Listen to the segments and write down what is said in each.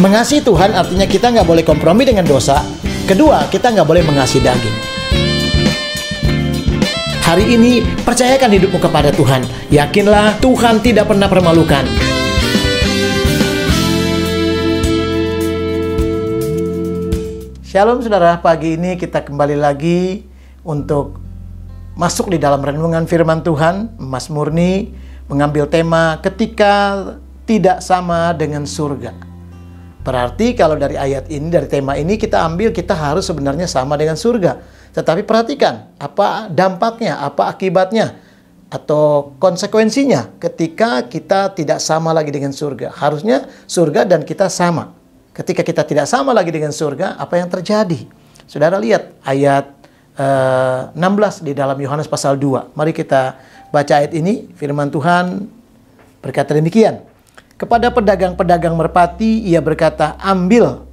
Mengasihi Tuhan artinya kita nggak boleh kompromi dengan dosa. Kedua, kita nggak boleh mengasihi daging. Hari ini, percayakan hidupmu kepada Tuhan. Yakinlah, Tuhan tidak pernah permalukan. Shalom saudara, pagi ini kita kembali lagi untuk masuk di dalam renungan firman Tuhan. Mas Murni mengambil tema ketika tidak sama dengan surga. Berarti kalau dari ayat ini, dari tema ini kita ambil, kita harus sebenarnya sama dengan surga. Tetapi perhatikan, apa dampaknya, apa akibatnya, atau konsekuensinya ketika kita tidak sama lagi dengan surga. Harusnya surga dan kita sama. Ketika kita tidak sama lagi dengan surga, apa yang terjadi? Saudara lihat ayat 16 di dalam Yohanes pasal 2. Mari kita baca ayat ini. Firman Tuhan berkata demikian. Kepada pedagang-pedagang merpati, ia berkata, ambil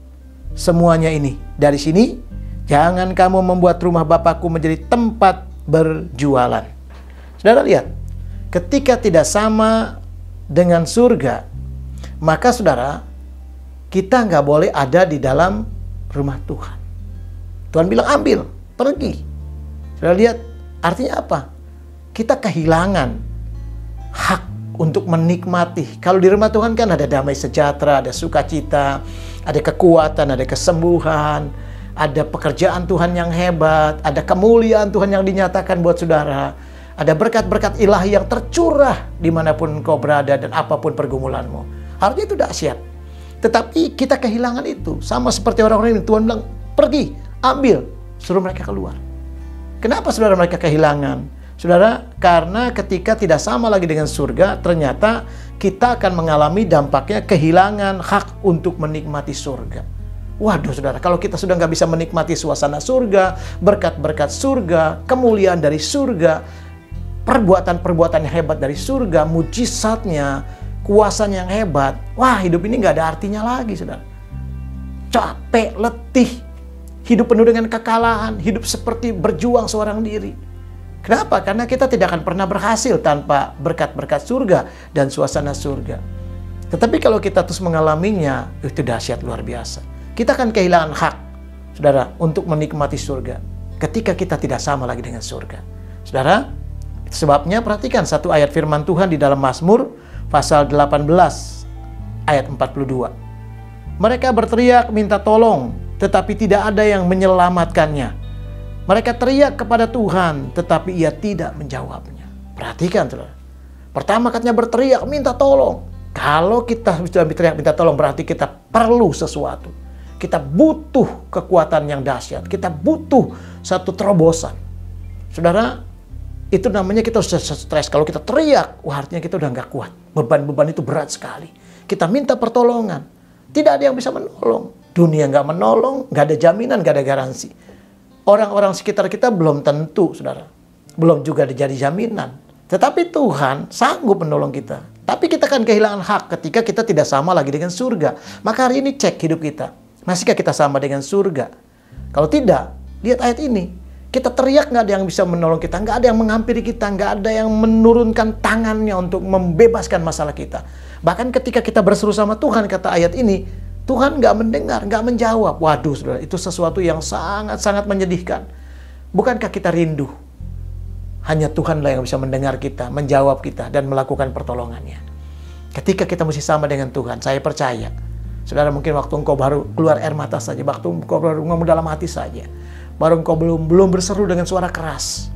semuanya ini. Dari sini, jangan kamu membuat rumah Bapakku menjadi tempat berjualan. Saudara lihat, ketika tidak sama dengan surga, maka saudara, kita nggak boleh ada di dalam rumah Tuhan. Tuhan bilang ambil, pergi. Saudara lihat, artinya apa? Kita kehilangan hak untuk menikmati. Kalau di rumah Tuhan kan ada damai sejahtera, ada sukacita, ada kekuatan, ada kesembuhan, ada pekerjaan Tuhan yang hebat, ada kemuliaan Tuhan yang dinyatakan buat saudara, ada berkat-berkat ilahi yang tercurah dimanapun engkau berada dan apapun pergumulanmu. Harusnya itu dahsyat. Tetapi kita kehilangan itu. Sama seperti orang-orang ini, Tuhan bilang, pergi, ambil, suruh mereka keluar. Kenapa saudara mereka kehilangan? Saudara, karena ketika tidak sama lagi dengan surga, ternyata kita akan mengalami dampaknya kehilangan hak untuk menikmati surga. Waduh saudara, kalau kita sudah nggak bisa menikmati suasana surga, berkat-berkat surga, kemuliaan dari surga, perbuatan-perbuatan yang hebat dari surga, mujizatnya, kuasanya yang hebat, wah hidup ini nggak ada artinya lagi saudara. Capek, letih, hidup penuh dengan kekalahan, hidup seperti berjuang seorang diri. Kenapa? Karena kita tidak akan pernah berhasil tanpa berkat-berkat surga dan suasana surga. Tetapi kalau kita terus mengalaminya, itu dahsyat luar biasa. Kita akan kehilangan hak, saudara, untuk menikmati surga ketika kita tidak sama lagi dengan surga. Saudara, sebabnya perhatikan satu ayat firman Tuhan di dalam Mazmur pasal 18 ayat 42. Mereka berteriak minta tolong, tetapi tidak ada yang menyelamatkannya. Mereka teriak kepada Tuhan, tetapi ia tidak menjawabnya. Perhatikan, saudara. Pertama katanya berteriak, minta tolong. Kalau kita sudah berteriak minta tolong, berarti kita perlu sesuatu. Kita butuh kekuatan yang dahsyat. Kita butuh satu terobosan. Saudara, itu namanya kita sudah stres. Kalau kita teriak, wah artinya kita udah nggak kuat. Beban-beban itu berat sekali. Kita minta pertolongan. Tidak ada yang bisa menolong. Dunia nggak menolong, nggak ada jaminan, nggak ada garansi. Orang-orang sekitar kita belum tentu, saudara. Belum juga jadi jaminan. Tetapi Tuhan sanggup menolong kita. Tapi kita akan kehilangan hak ketika kita tidak sama lagi dengan surga. Maka hari ini cek hidup kita. Masihkah kita sama dengan surga? Kalau tidak, lihat ayat ini. Kita teriak, nggak ada yang bisa menolong kita. Nggak ada yang menghampiri kita. Nggak ada yang menurunkan tangannya untuk membebaskan masalah kita. Bahkan ketika kita berseru sama Tuhan, kata ayat ini, Tuhan nggak mendengar, nggak menjawab. Waduh, saudara, itu sesuatu yang sangat-sangat menyedihkan. Bukankah kita rindu? Hanya Tuhanlah yang bisa mendengar kita, menjawab kita, dan melakukan pertolongannya. Ketika kita mesti sama dengan Tuhan, saya percaya. Saudara, mungkin waktu engkau baru keluar air mata saja, waktu engkau baru ngomong dalam hati saja, baru engkau belum berseru dengan suara keras.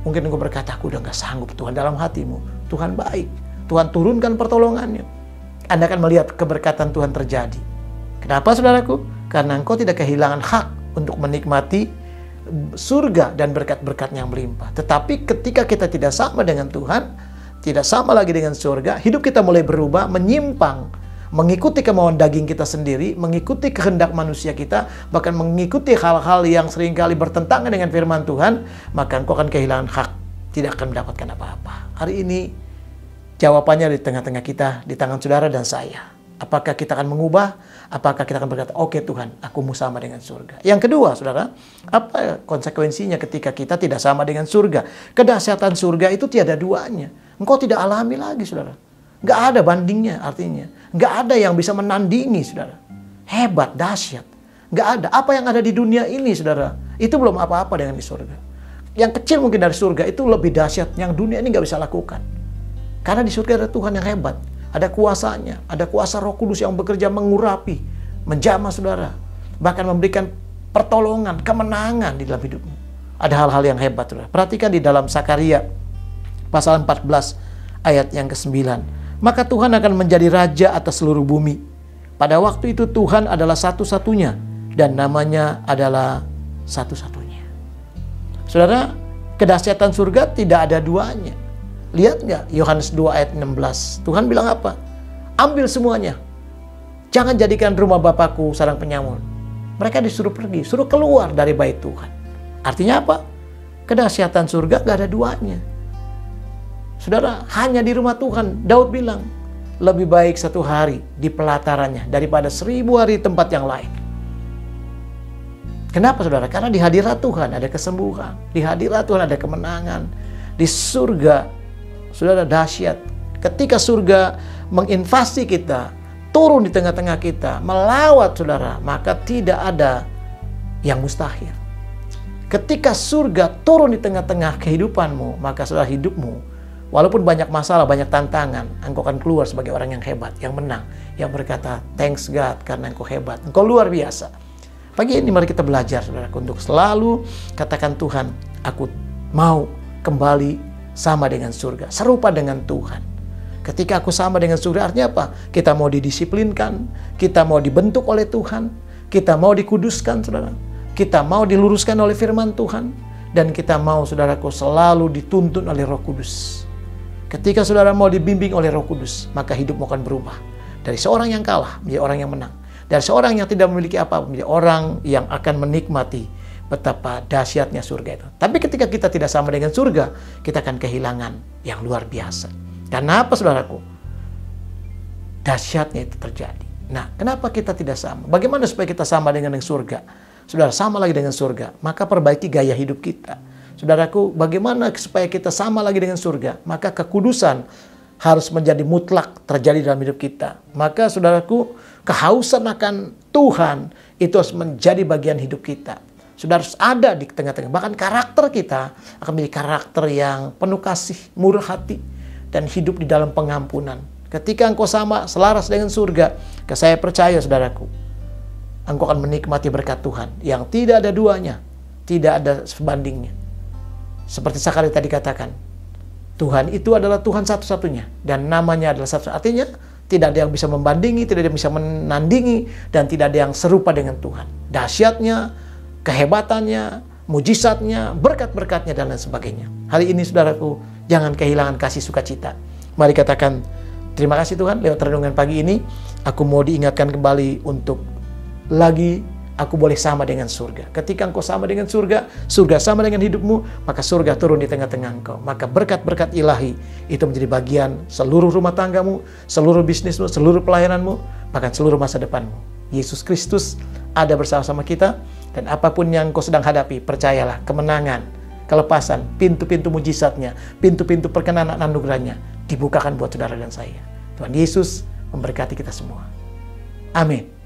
Mungkin engkau berkata, aku udah nggak sanggup. Tuhan dalam hatimu, Tuhan baik. Tuhan turunkan pertolongannya. Anda akan melihat keberkatan Tuhan terjadi. Kenapa saudaraku? Karena engkau tidak kehilangan hak untuk menikmati surga dan berkat-berkat yang melimpah. Tetapi ketika kita tidak sama dengan Tuhan, tidak sama lagi dengan surga, hidup kita mulai berubah, menyimpang, mengikuti kemauan daging kita sendiri, mengikuti kehendak manusia kita, bahkan mengikuti hal-hal yang seringkali bertentangan dengan firman Tuhan, maka engkau akan kehilangan hak, tidak akan mendapatkan apa-apa. Hari ini jawabannya di tengah-tengah kita, di tangan saudara dan saya. Apakah kita akan mengubah? Apakah kita akan berkata, oke Tuhan, aku mau sama dengan surga. Yang kedua, saudara, apa konsekuensinya ketika kita tidak sama dengan surga? Kedahsyatan surga itu tiada duanya. Engkau tidak alami lagi, saudara. Nggak ada bandingnya artinya. Nggak ada yang bisa menandingi, saudara. hebat, dahsyat. Nggak ada. Apa yang ada di dunia ini, saudara, itu belum apa-apa dengan di surga. Yang kecil mungkin dari surga itu lebih dahsyat, yang dunia ini nggak bisa lakukan. Karena di surga ada Tuhan yang hebat. Ada kuasanya, ada kuasa Roh Kudus yang bekerja mengurapi, menjamah saudara. Bahkan memberikan pertolongan, kemenangan di dalam hidupmu. Ada hal-hal yang hebat, saudara. Perhatikan di dalam Sakaria pasal 14 ayat yang ke-9. Maka Tuhan akan menjadi raja atas seluruh bumi. Pada waktu itu Tuhan adalah satu-satunya dan namanya adalah satu-satunya. Saudara, kedahsyatan surga tidak ada duanya. Lihat nggak Yohanes 2 ayat 16. Tuhan bilang apa? Ambil semuanya. Jangan jadikan rumah Bapakku sarang penyamun. Mereka disuruh pergi, suruh keluar dari bait Tuhan. Artinya apa? Kedahsyatan surga nggak ada duanya. Saudara, hanya di rumah Tuhan. Daud bilang, lebih baik 1 hari di pelatarannya daripada 1000 hari di tempat yang lain. Kenapa, saudara? Karena di hadirat Tuhan ada kesembuhan. Di hadirat Tuhan ada kemenangan. Di surga, saudara, dahsyat. Ketika surga menginvasi kita, turun di tengah-tengah kita, melawat saudara, maka tidak ada yang mustahil. Ketika surga turun di tengah-tengah kehidupanmu, maka saudara, hidupmu, walaupun banyak masalah, banyak tantangan, engkau akan keluar sebagai orang yang hebat, yang menang, yang berkata, thanks God karena engkau hebat, engkau luar biasa. Pagi ini mari kita belajar, saudara, untuk selalu katakan, Tuhan, aku mau kembali sama dengan surga, serupa dengan Tuhan. Ketika aku sama dengan surga, artinya apa? Kita mau didisiplinkan, kita mau dibentuk oleh Tuhan, kita mau dikuduskan, saudara. Kita mau diluruskan oleh firman Tuhan, dan kita mau, saudaraku, selalu dituntun oleh Roh Kudus. Ketika saudara mau dibimbing oleh Roh Kudus, maka hidupmu akan berubah. Dari seorang yang kalah, menjadi orang yang menang. Dari seorang yang tidak memiliki apa-apa, menjadi orang yang akan menikmati betapa dahsyatnya surga itu. Tapi ketika kita tidak sama dengan surga, kita akan kehilangan yang luar biasa. Karena apa, saudaraku? Dahsyatnya itu terjadi. Nah, kenapa kita tidak sama? Bagaimana supaya kita sama dengan yang surga? Saudara, sama lagi dengan surga, maka perbaiki gaya hidup kita. Saudaraku, bagaimana supaya kita sama lagi dengan surga? Maka kekudusan harus menjadi mutlak terjadi dalam hidup kita. Maka saudaraku, kehausan akan Tuhan itu harus menjadi bagian hidup kita. Saudara, harus ada di tengah-tengah. Bahkan karakter kita akan menjadi karakter yang penuh kasih, murah hati, dan hidup di dalam pengampunan. Ketika engkau sama, selaras dengan surga, saya percaya, saudaraku, engkau akan menikmati berkat Tuhan yang tidak ada duanya, tidak ada sebandingnya. Seperti sekali tadi katakan, Tuhan itu adalah Tuhan satu-satunya dan namanya adalah satu. Artinya tidak ada yang bisa membandingi, tidak ada yang bisa menandingi, dan tidak ada yang serupa dengan Tuhan. Dahsyatnya, kehebatannya, mujizatnya, berkat-berkatnya, dan lain sebagainya. Hari ini, saudaraku, jangan kehilangan kasih sukacita. Mari katakan, terima kasih Tuhan, lewat renungan pagi ini, aku mau diingatkan kembali untuk lagi aku boleh sama dengan surga. Ketika engkau sama dengan surga, surga sama dengan hidupmu, maka surga turun di tengah-tengah engkau. Maka berkat-berkat ilahi itu menjadi bagian seluruh rumah tanggamu, seluruh bisnismu, seluruh pelayananmu, bahkan seluruh masa depanmu. Yesus Kristus ada bersama-sama kita, dan apapun yang engkau sedang hadapi, percayalah, kemenangan, kelepasan, pintu-pintu mujizatnya, pintu-pintu perkenanan anugerahnya dibukakan buat saudara dan saya. Tuhan Yesus memberkati kita semua. Amin.